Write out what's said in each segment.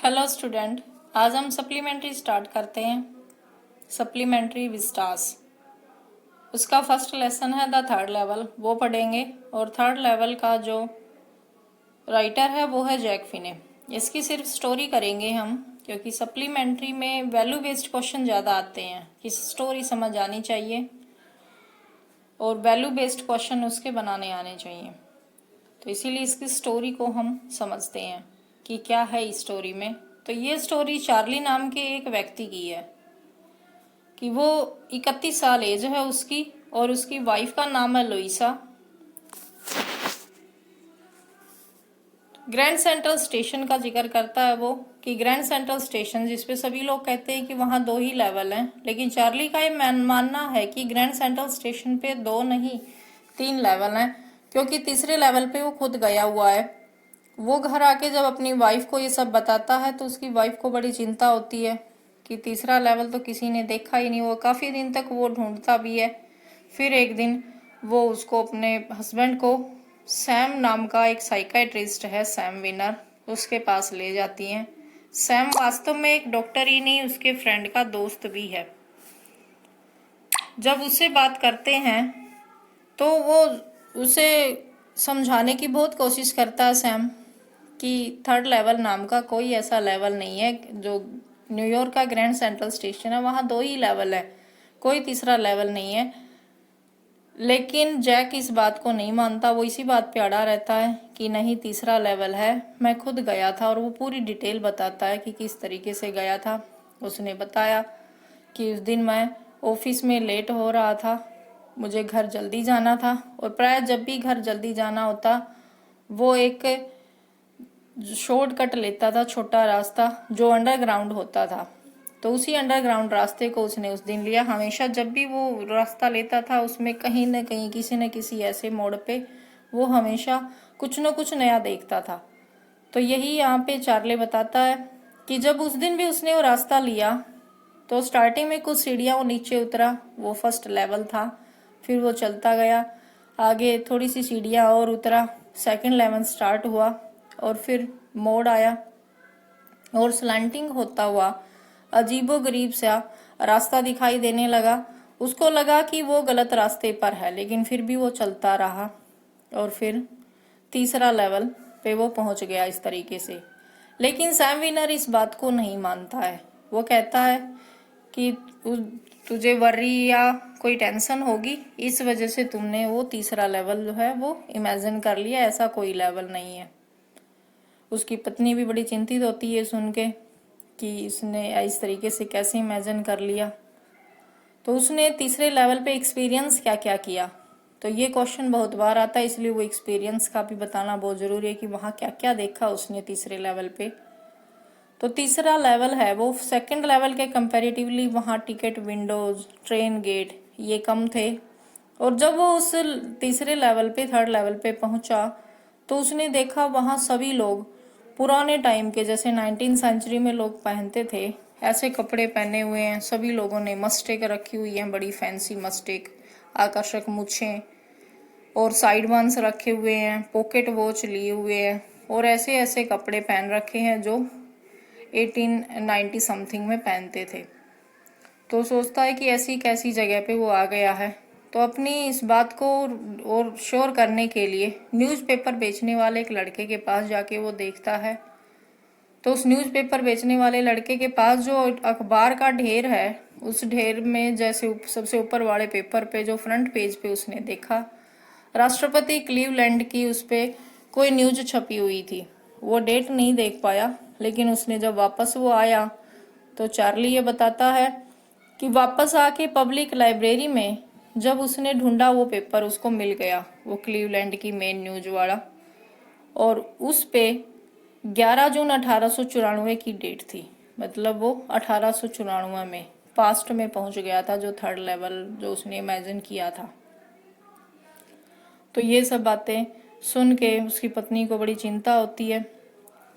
Hello student, आज हम supplementary start करते हैं। सप्लीमेंट्री विस्टास, उसका फर्स्ट लेसन है द थर्ड लेवल, वो पढ़ेंगे। और थर्ड लेवल का जो राइटर है वो है जैक फिने। इसकी सिर्फ स्टोरी करेंगे हम, क्योंकि सप्लीमेंट्री में वैल्यू बेस्ड क्वेश्चन ज़्यादा आते हैं कि स्टोरी समझ आनी चाहिए और वैल्यू बेस्ड क्वेश्चन उसके बनाने आने चाहिए। तो इसीलिए इसकी स्टोरी को हम समझते हैं कि क्या है इस स्टोरी में। तो ये स्टोरी चार्ली नाम के एक व्यक्ति की है कि वो 31 साल एज है उसकी, और उसकी वाइफ का नाम है लुइसा। ग्रैंड सेंट्रल स्टेशन का जिक्र करता है वो कि ग्रैंड सेंट्रल स्टेशन, जिसपे सभी लोग कहते हैं कि वहाँ 2 ही लेवल हैं, लेकिन चार्ली का ये मानना है कि ग्रैंड सेंट्रल स्टेशन पे 2 नहीं 3 लेवल हैं, क्योंकि तीसरे लेवल पे वो खुद गया हुआ है। वो घर आके जब अपनी वाइफ को ये सब बताता है तो उसकी वाइफ को बड़ी चिंता होती है कि तीसरा लेवल तो किसी ने देखा ही नहीं। वो काफ़ी दिन तक वो ढूंढता भी है। फिर एक दिन वो उसको अपने हस्बैंड को सैम नाम का एक साइकाइट्रिस्ट है, सैम विनर, उसके पास ले जाती हैं। सैम वास्तव में एक डॉक्टर ही नहीं, उसके फ्रेंड का दोस्त भी है। जब उससे बात करते हैं तो वो उसे समझाने की बहुत कोशिश करता है सैम कि थर्ड लेवल नाम का कोई ऐसा लेवल नहीं है। जो न्यूयॉर्क का ग्रैंड सेंट्रल स्टेशन है वहाँ 2 ही लेवल है, कोई तीसरा लेवल नहीं है। लेकिन जैक इस बात को नहीं मानता। वो इसी बात पे अड़ा रहता है कि नहीं, तीसरा लेवल है, मैं खुद गया था। और वो पूरी डिटेल बताता है कि किस तरीके से गया था। उसने बताया कि उस दिन मैं ऑफिस में लेट हो रहा था, मुझे घर जल्दी जाना था, और प्राय जब भी घर जल्दी जाना होता वो एक शॉर्टकट लेता था, छोटा रास्ता जो अंडरग्राउंड होता था। तो उसी अंडरग्राउंड रास्ते को उसने उस दिन लिया। हमेशा जब भी वो रास्ता लेता था उसमें कहीं न कहीं किसी न किसी ऐसे मोड़ पे वो हमेशा कुछ न कुछ नया देखता था। तो यही यहाँ पे चार्ली बताता है कि जब उस दिन भी उसने वो रास्ता लिया तो स्टार्टिंग में कुछ सीढ़ियाँ वो नीचे उतरा, वो फर्स्ट लेवल था। फिर वो चलता गया आगे, थोड़ी सी सीढ़ियाँ और उतरा, सेकंड लेवल स्टार्ट हुआ, और फिर मोड़ आया और स्लैंटिंग होता हुआ अजीबोगरीब सा रास्ता दिखाई देने लगा। उसको लगा कि वो गलत रास्ते पर है, लेकिन फिर भी वो चलता रहा और फिर तीसरा लेवल पे वो पहुंच गया इस तरीके से। लेकिन सैम विनर इस बात को नहीं मानता है। वो कहता है कि तुझे वर्री या कोई टेंशन होगी, इस वजह से तुमने वो तीसरा लेवल जो है वो इमेजिन कर लिया, ऐसा कोई लेवल नहीं है। उसकी पत्नी भी बड़ी चिंतित होती है सुन के कि इसने इस तरीके से कैसे इमेजिन कर लिया। तो उसने तीसरे लेवल पे एक्सपीरियंस क्या क्या किया, तो ये क्वेश्चन बहुत बार आता है, इसलिए वो एक्सपीरियंस का भी बताना बहुत ज़रूरी है कि वहाँ क्या क्या देखा उसने तीसरे लेवल पे। तो तीसरा लेवल है वो सेकंड लेवल के कंपैरेटिवली वहाँ टिकट विंडोज, ट्रेन गेट ये कम थे। और जब वो उस तीसरे लेवल पे थर्ड लेवल पे पहुंचा तो उसने देखा वहाँ सभी लोग पुराने टाइम के, जैसे 19वीं सेंचुरी में लोग पहनते थे, ऐसे कपड़े पहने हुए हैं। सभी लोगों ने मस्टेक रखी हुई है, बड़ी फैंसी मस्टेक, आकर्षक मूछें और साइड बन्स रखे हुए हैं, पॉकेट वॉच लिए हुए हैं, और ऐसे ऐसे कपड़े पहन रखे हैं जो 1890 समथिंग में पहनते थे। तो सोचता है कि ऐसी कैसी जगह पे वो आ गया है। तो अपनी इस बात को और श्योर करने के लिए न्यूज़पेपर बेचने वाले एक लड़के के पास जाके वो देखता है। तो उस न्यूज़पेपर बेचने वाले लड़के के पास जो अखबार का ढेर है, उस ढेर में जैसे सबसे ऊपर वाले पेपर पे जो फ्रंट पेज पे उसने देखा राष्ट्रपति क्लीवलैंड की उस पे कोई न्यूज छपी हुई थी। वो डेट नहीं देख पाया, लेकिन उसने जब वापस वो आया तो चार्ली ये बताता है कि वापस आके पब्लिक लाइब्रेरी में जब उसने ढूंढा वो पेपर उसको मिल गया, वो क्लीवलैंड की मेन न्यूज वाला, और उस पे 11 जून 1894 की डेट थी। मतलब वो 1894 में पास्ट में पहुंच गया था, जो थर्ड लेवल जो उसने इमेजिन किया था। तो ये सब बातें सुन के उसकी पत्नी को बड़ी चिंता होती है।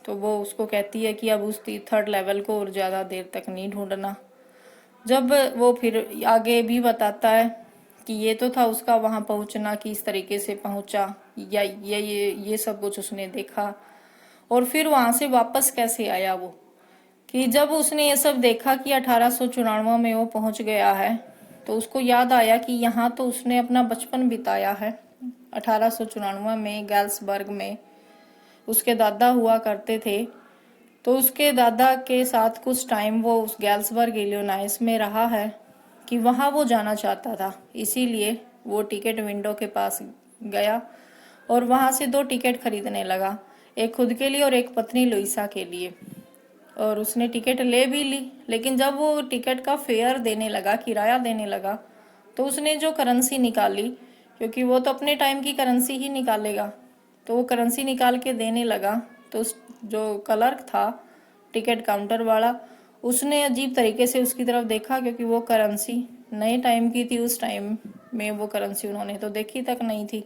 तो वो उसको कहती है कि अब उस थर्ड लेवल को और ज़्यादा देर तक नहीं ढूंढना। जब वो फिर आगे भी बताता है कि ये तो था उसका वहाँ पहुँचना, कि इस तरीके से पहुँचा, या ये सब कुछ उसने देखा, और फिर वहाँ से वापस कैसे आया वो। कि जब उसने ये सब देखा कि 1894 में वो पहुंच गया है, तो उसको याद आया कि यहाँ तो उसने अपना बचपन बिताया है। 1894 में गैल्सबर्ग में उसके दादा हुआ करते थे, तो उसके दादा के साथ कुछ टाइम वो उस गैल्सबर्ग इलिनॉइस में रहा है कि वहाँ वो जाना चाहता था। इसीलिए वो टिकट विंडो के पास गया और वहाँ से 2 टिकट खरीदने लगा, एक खुद के लिए और एक पत्नी लुइसा के लिए। और उसने टिकट ले भी ली, लेकिन जब वो टिकट का फेयर देने लगा, किराया देने लगा, तो उसने जो करेंसी निकाली, क्योंकि वो तो अपने टाइम की करेंसी ही निकालेगा, तो वो करेंसी निकाल के देने लगा, तो उस जो क्लर्क था टिकट काउंटर वाला, उसने अजीब तरीके से उसकी तरफ देखा, क्योंकि वो करेंसी नए टाइम की थी। उस टाइम में वो करेंसी उन्होंने तो देखी तक नहीं थी।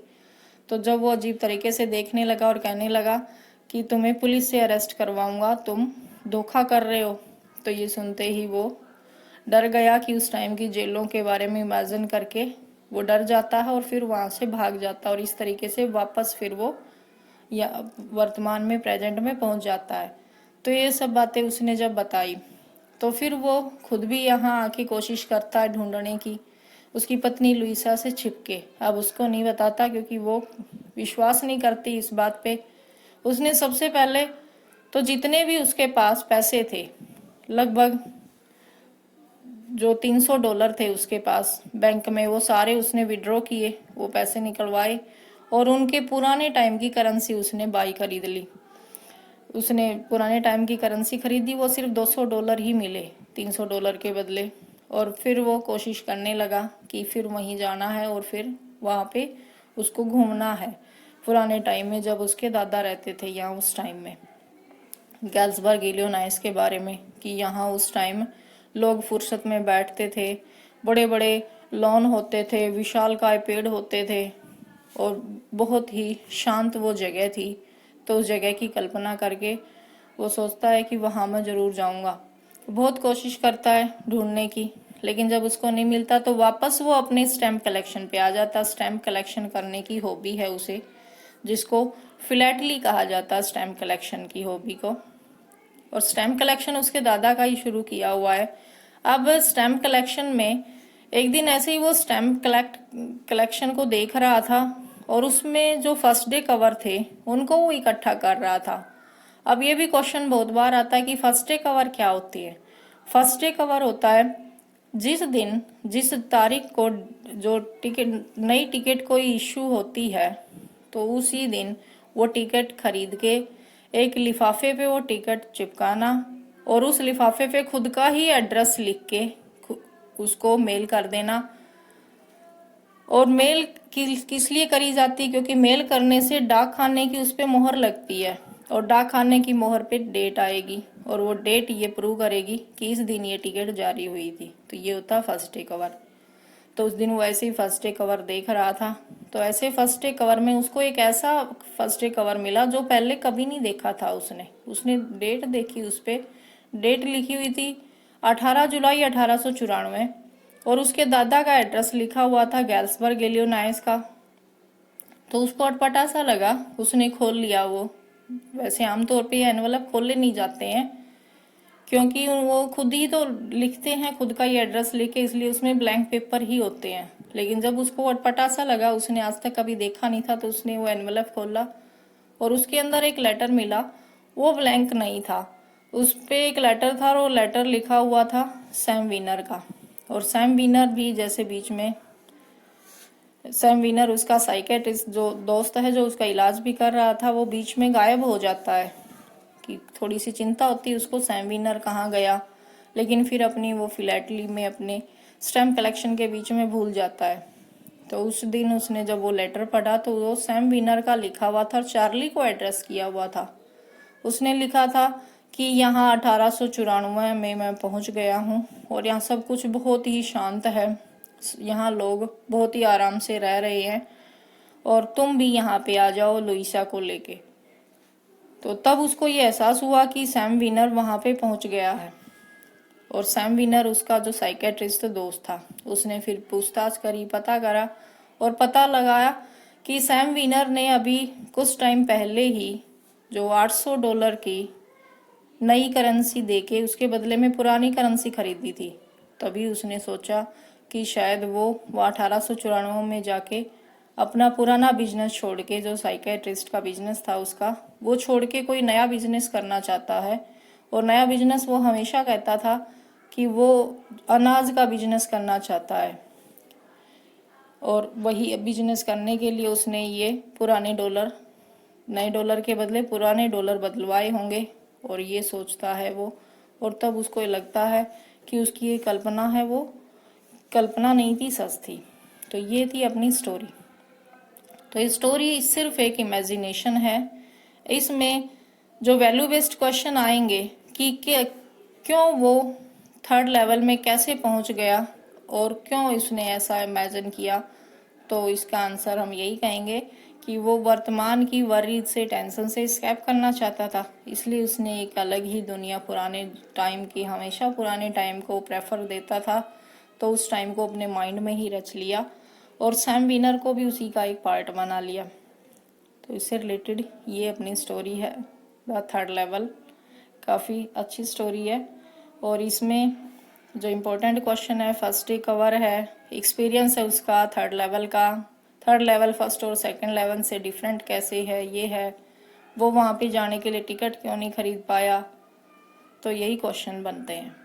तो जब वो अजीब तरीके से देखने लगा और कहने लगा कि तुम्हें पुलिस से अरेस्ट करवाऊंगा, तुम धोखा कर रहे हो, तो ये सुनते ही वो डर गया कि उस टाइम की जेलों के बारे में इमेजिन करके वो डर जाता है और फिर वहां से भाग जाता है, और इस तरीके से वापस फिर वो या वर्तमान में प्रेजेंट में पहुंच जाता है। तो ये सब बातें उसने जब बताई, तो फिर वो खुद भी यहाँ आके कोशिश करता है ढूंढने की, उसकी पत्नी लुइसा से छिपके। अब उसको नहीं बताता, क्योंकि वो विश्वास नहीं करती इस बात पे। उसने सबसे पहले तो जितने भी उसके पास पैसे थे, लगभग जो $300 थे उसके पास बैंक में, वो सारे उसने विड्रॉ किए, वो पैसे निकलवाए और उनके पुराने टाइम की करेंसी उसने बाई खरीद ली। उसने पुराने टाइम की करेंसी खरीदी, वो सिर्फ $200 ही मिले $300 के बदले। और फिर वो कोशिश करने लगा कि फिर वहीं जाना है और फिर वहाँ पे उसको घूमना है, पुराने टाइम में जब उसके दादा रहते थे यहाँ उस टाइम में। गैल्सबर्ग इलिनॉइस के बारे में कि यहाँ उस टाइम लोग फुर्सत में बैठते थे, बड़े बड़े लॉन होते थे, विशालकाय पेड़ होते थे और बहुत ही शांत वो जगह थी। तो उस जगह की कल्पना करके वो सोचता है कि वहाँ मैं जरूर जाऊँगा। बहुत कोशिश करता है ढूंढने की, लेकिन जब उसको नहीं मिलता तो वापस वो अपने स्टैम्प कलेक्शन पे आ जाता। स्टैम्प कलेक्शन करने की हॉबी है उसे, जिसको फिलैटली कहा जाता है स्टैम्प कलेक्शन की हॉबी को। और स्टैम्प कलेक्शन उसके दादा का ही शुरू किया हुआ है। अब स्टैम्प कलेक्शन में एक दिन ऐसे ही वो स्टैम्प कलेक्शन को देख रहा था और उसमें जो फर्स्ट डे कवर थे उनको वो इकट्ठा कर रहा था। अब ये भी क्वेश्चन बहुत बार आता है कि फर्स्ट डे कवर क्या होती है। फर्स्ट डे कवर होता है जिस दिन, जिस तारीख को जो टिकट, नई टिकट कोई इश्यू होती है, तो उसी दिन वो टिकट खरीद के एक लिफाफे पे वो टिकट चिपकाना और उस लिफाफे पे खुद का ही एड्रेस लिख के उसको मेल कर देना। और मेल किस लिए करी जाती है, क्योंकि मेल करने से डाक खाने की उस पे मोहर लगती है और डाक खाने की मोहर पे डेट आएगी और वो डेट ये प्रूव करेगी कि इस दिन ये टिकट जारी हुई थी। तो ये होता फर्स्ट डे कवर। तो उस दिन वो ऐसे ही फर्स्ट डे कवर देख रहा था, तो ऐसे फर्स्ट डे कवर में उसको एक ऐसा फर्स्ट डे कवर मिला जो पहले कभी नहीं देखा था उसने डेट देखी, उस पे डेट लिखी हुई थी 18 जुलाई 1894 और उसके दादा का एड्रेस लिखा हुआ था गैल्सबर्ग इलिनॉइस का। तो उसको अटपटा सा लगा, उसने खोल लिया वो। वैसे आमतौर पे ये एनवलप खोले नहीं जाते हैं, क्योंकि वो खुद ही तो लिखते हैं, खुद का ही एड्रेस लेके, इसलिए उसमें ब्लैंक पेपर ही होते हैं। लेकिन जब उसको अटपटा सा लगा, उसने आज तक कभी देखा नहीं था, तो उसने वो एनवलप खोला और उसके अंदर एक लेटर मिला। वो ब्लैंक नहीं था, उस पे एक लेटर था और वो लेटर लिखा हुआ था सैम वीनर का। और सैम वीनर भी जैसे बीच में, सैम वीनर उसका साइकेट्रिस्ट जो दोस्त है जो उसका इलाज भी कर रहा था, वो बीच में गायब हो जाता है कि थोड़ी सी चिंता होती है उसको, सैम वीनर कहाँ गया। लेकिन फिर अपनी वो फिलैटली में अपने स्टैम्प कलेक्शन के बीच में भूल जाता है। तो उस दिन उसने जब वो लेटर पढ़ा तो वो सैम वीनर का लिखा हुआ था और चार्ली को एड्रेस किया हुआ था। उसने लिखा था कि यहाँ 1894 में मैं पहुंच गया हूँ और यहाँ सब कुछ बहुत ही शांत है, यहाँ लोग बहुत ही आराम से रह रहे हैं और तुम भी यहाँ पे आ जाओ लुइसा को लेके। तो तब उसको ये एहसास हुआ कि सैम वीनर वहां पे पहुंच गया है। और सैम वीनर उसका जो साइकेट्रिस्ट दोस्त था, उसने फिर पूछताछ करी, पता करा और पता लगाया कि सैम वीनर ने अभी कुछ टाइम पहले ही जो $800 की नई करेंसी देके उसके बदले में पुरानी करेंसी खरीदी थी। तभी उसने सोचा कि शायद वो 1894 में जाके अपना पुराना बिजनेस छोड़ के, जो साइकेट्रिस्ट का बिजनेस था उसका, वो छोड़ के कोई नया बिजनेस करना चाहता है। और नया बिजनेस वो हमेशा कहता था कि वो अनाज का बिजनेस करना चाहता है। और वही बिजनेस करने के लिए उसने ये पुराने डॉलर, नए डॉलर के बदले पुराने डॉलर बदलवाए होंगे, और ये सोचता है वो। और तब उसको लगता है कि उसकी ये कल्पना है, वो कल्पना नहीं थी, सच थी। तो ये थी अपनी स्टोरी। तो ये स्टोरी सिर्फ एक इमेजिनेशन है। इसमें जो वैल्यू बेस्ड क्वेश्चन आएंगे कि क्यों वो थर्ड लेवल में कैसे पहुंच गया और क्यों उसने ऐसा इमेजिन किया, तो इसका आंसर हम यही कहेंगे कि वो वर्तमान की वरी से, टेंशन से एस्केप करना चाहता था। इसलिए उसने एक अलग ही दुनिया, पुराने टाइम की, हमेशा पुराने टाइम को प्रेफर देता था, तो उस टाइम को अपने माइंड में ही रच लिया और सैम विनर को भी उसी का एक पार्ट बना लिया। तो इससे रिलेटेड ये अपनी स्टोरी है, द थर्ड लेवल। काफ़ी अच्छी स्टोरी है। और इसमें जो इम्पोर्टेंट क्वेश्चन है, फर्स्ट डे कवर है, एक्सपीरियंस है उसका थर्ड लेवल का, थर्ड लेवल फर्स्ट और सेकंड लेवल से डिफरेंट कैसे है, ये है, वो वहाँ पे जाने के लिए टिकट क्यों नहीं खरीद पाया। तो यही क्वेश्चन बनते हैं।